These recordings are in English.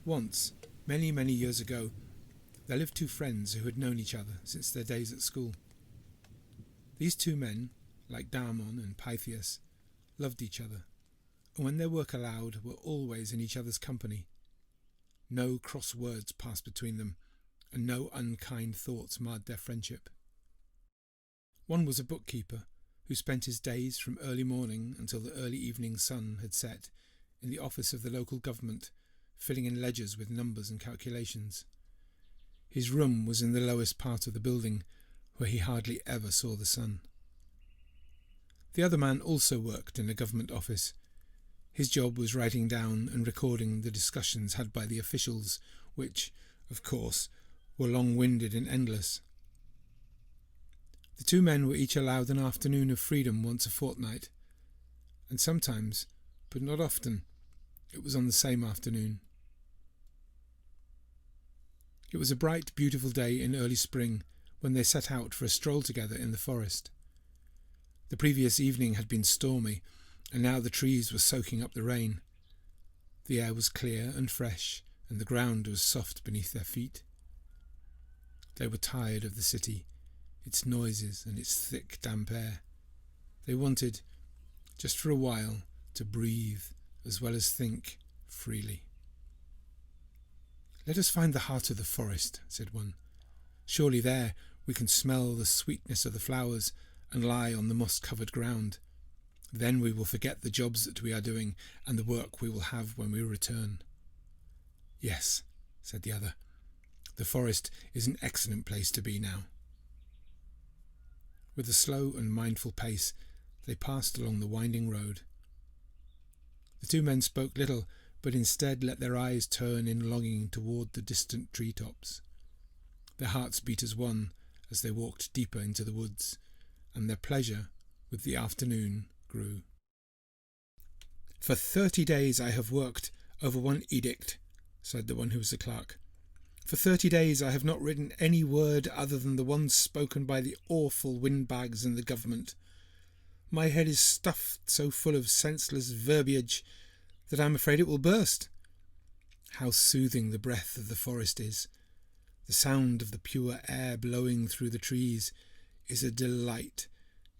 Once, many, many years ago, there lived two friends who had known each other since their days at school. These two men, like Damon and Pythias, loved each other, and when their work allowed, were always in each other's company. No cross words passed between them, and no unkind thoughts marred their friendship. One was a bookkeeper who spent his days from early morning until the early evening sun had set in the office of the local government, filling in ledgers with numbers and calculations. His room was in the lowest part of the building, where he hardly ever saw the sun. The other man also worked in a government office. His job was writing down and recording the discussions had by the officials, which, of course, were long-winded and endless. The two men were each allowed an afternoon of freedom once a fortnight, and sometimes, but not often, it was on the same afternoon. It was a bright, beautiful day in early spring when they set out for a stroll together in the forest. The previous evening had been stormy, and now the trees were soaking up the rain. The air was clear and fresh, and the ground was soft beneath their feet. They were tired of the city, its noises and its thick, damp air. They wanted, just for a while, to breathe as well as think freely. "Let us find the heart of the forest," said one. "Surely there we can smell the sweetness of the flowers and lie on the moss-covered ground. Then we will forget the jobs that we are doing and the work we will have when we return." "Yes," said the other. "The forest is an excellent place to be now." With a slow and mindful pace, they passed along the winding road. The two men spoke little, but instead let their eyes turn in longing toward the distant tree-tops. Their hearts beat as one as they walked deeper into the woods, and their pleasure with the afternoon grew. "For 30 days I have worked over one edict," said the one who was the clerk. "For 30 days I have not written any word other than the one spoken by the awful windbags in the government. My head is stuffed so full of senseless verbiage that I am afraid it will burst. How soothing the breath of the forest is! The sound of the pure air blowing through the trees is a delight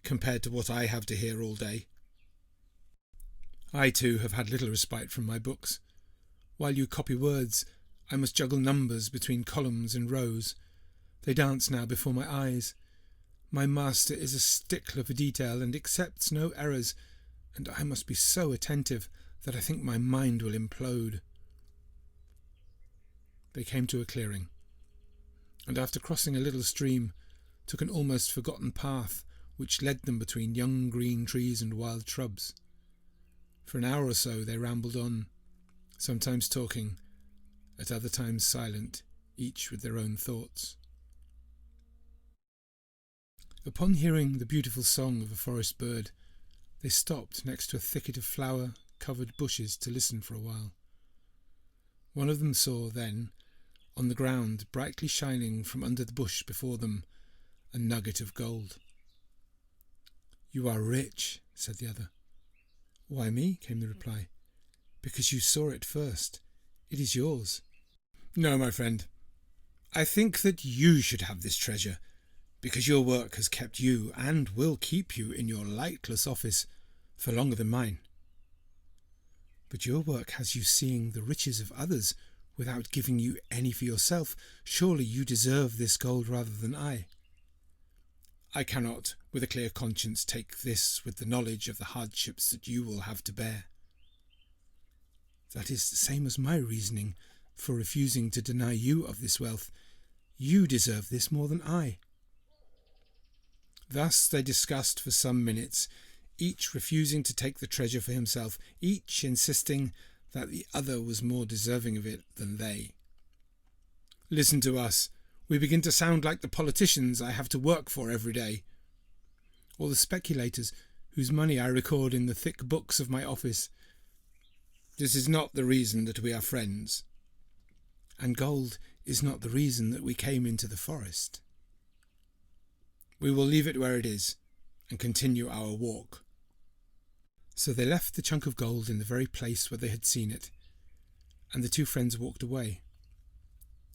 compared to what I have to hear all day. I too have had little respite from my books. While you copy words, I must juggle numbers between columns and rows. They dance now before my eyes. My master is a stickler for detail and accepts no errors, and I must be so attentive that I think my mind will implode." They came to a clearing, and after crossing a little stream, took an almost forgotten path which led them between young green trees and wild shrubs. For an hour or so they rambled on, sometimes talking, at other times silent, each with their own thoughts. Upon hearing the beautiful song of a forest bird, they stopped next to a thicket of flower-covered bushes to listen for a while. One of them saw then, on the ground, brightly shining from under the bush before them, a nugget of gold. "You are rich," said the other. "Why me?" came the reply. "Because you saw it first. It is yours." "No, my friend. I think that you should have this treasure, because your work has kept you and will keep you in your lightless office for longer than mine." "But your work has you seeing the riches of others without giving you any for yourself. Surely you deserve this gold rather than I." "I cannot, with a clear conscience, take this with the knowledge of the hardships that you will have to bear." "That is the same as my reasoning for refusing to deny you of this wealth. You deserve this more than I." Thus they discussed for some minutes, each refusing to take the treasure for himself, each insisting that the other was more deserving of it than they. "Listen to us. We begin to sound like the politicians I have to work for every day, or the speculators whose money I record in the thick books of my office. This is not the reason that we are friends. And gold is not the reason that we came into the forest. We will leave it where it is and continue our walk." So they left the chunk of gold in the very place where they had seen it, and the two friends walked away,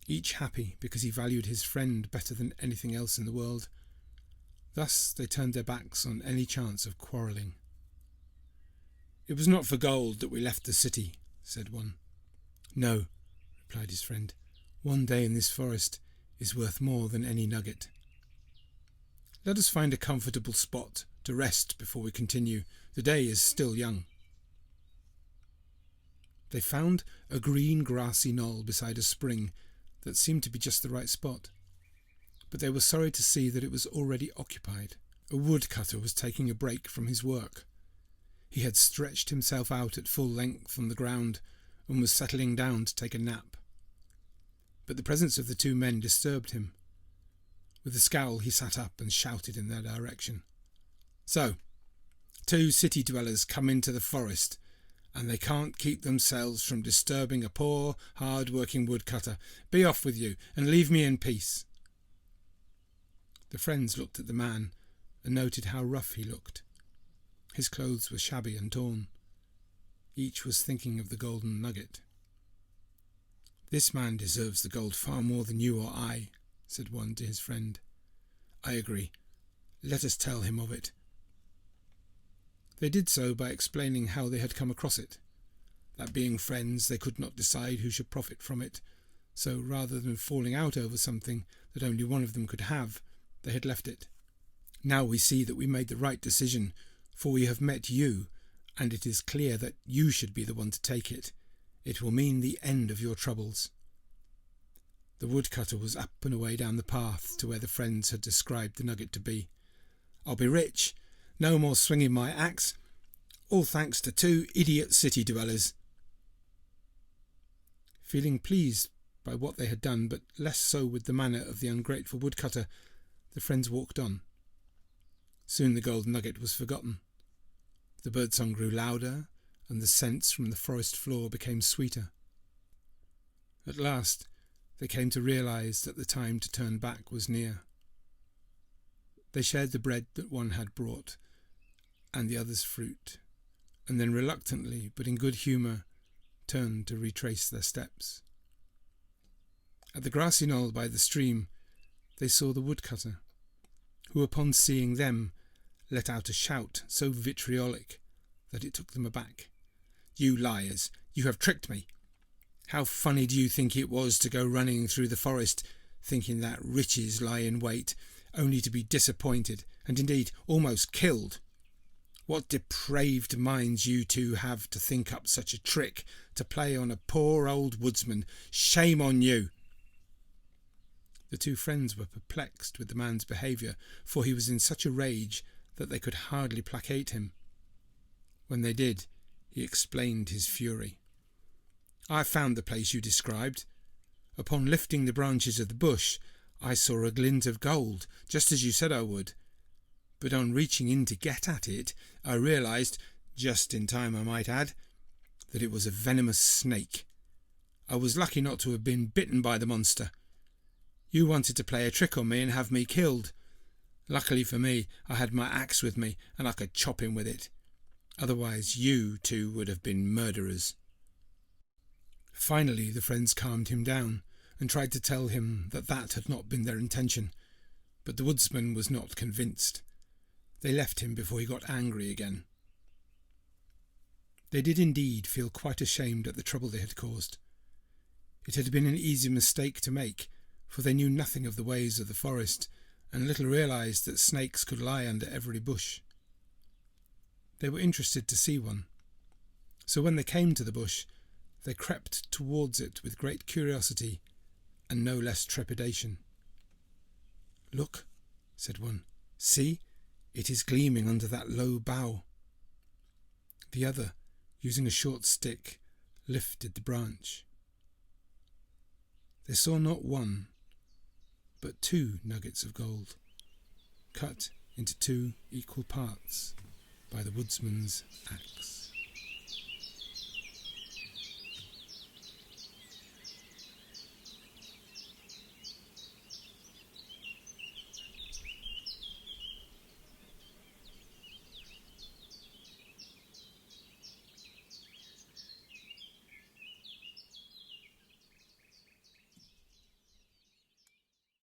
each happy because he valued his friend better than anything else in the world. Thus they turned their backs on any chance of quarrelling. "It was not for gold that we left the city," said one. "No," replied his friend. "One day in this forest is worth more than any nugget. Let us find a comfortable spot to rest before we continue. The day is still young." They found a green grassy knoll beside a spring that seemed to be just the right spot, but they were sorry to see that it was already occupied. A woodcutter was taking a break from his work. He had stretched himself out at full length on the ground and was settling down to take a nap. But the presence of the two men disturbed him. With a scowl he sat up and shouted in their direction. "So, two city dwellers come into the forest, and they can't keep themselves from disturbing a poor, hard-working woodcutter. Be off with you, and leave me in peace." The friends looked at the man and noted how rough he looked. His clothes were shabby and torn. Each was thinking of the golden nugget. "This man deserves the gold far more than you or I," said one to his friend. "I agree. Let us tell him of it." They did so by explaining how they had come across it, that being friends they could not decide who should profit from it, so rather than falling out over something that only one of them could have, they had left it. "Now we see that we made the right decision, for we have met you, and it is clear that you should be the one to take it. It will mean the end of your troubles." The woodcutter was up and away down the path to where the friends had described the nugget to be. "I'll be rich. No more swinging my axe. All thanks to two idiot city dwellers." Feeling pleased by what they had done, but less so with the manner of the ungrateful woodcutter, the friends walked on. Soon the gold nugget was forgotten. The birdsong grew louder, and the scents from the forest floor became sweeter. At last they came to realize that the time to turn back was near. They shared the bread that one had brought, and the other's fruit, and then reluctantly, but in good humour, turned to retrace their steps. At the grassy knoll by the stream they saw the woodcutter, who upon seeing them let out a shout so vitriolic that it took them aback. "You liars! You have tricked me! How funny do you think it was to go running through the forest, thinking that riches lie in wait, only to be disappointed, and indeed almost killed? What depraved minds you two have to think up such a trick to play on a poor old woodsman! Shame on you!" The two friends were perplexed with the man's behaviour, for he was in such a rage that they could hardly placate him. When they did, he explained his fury. "I found the place you described. Upon lifting the branches of the bush, I saw a glint of gold, just as you said I would. But on reaching in to get at it, I realized, just in time I might add, that it was a venomous snake. I was lucky not to have been bitten by the monster. You wanted to play a trick on me and have me killed. Luckily for me, I had my axe with me, and I could chop him with it. Otherwise you two would have been murderers." Finally the friends calmed him down, and tried to tell him that that had not been their intention, but the woodsman was not convinced. They left him before he got angry again. They did indeed feel quite ashamed at the trouble they had caused. It had been an easy mistake to make, for they knew nothing of the ways of the forest, and little realized that snakes could lie under every bush. They were interested to see one, so when they came to the bush, they crept towards it with great curiosity and no less trepidation. "Look," said one, "see, it is gleaming under that low bough." The other, using a short stick, lifted the branch. They saw not one, but 2 nuggets of gold, cut into 2 equal parts by the woodsman's axe.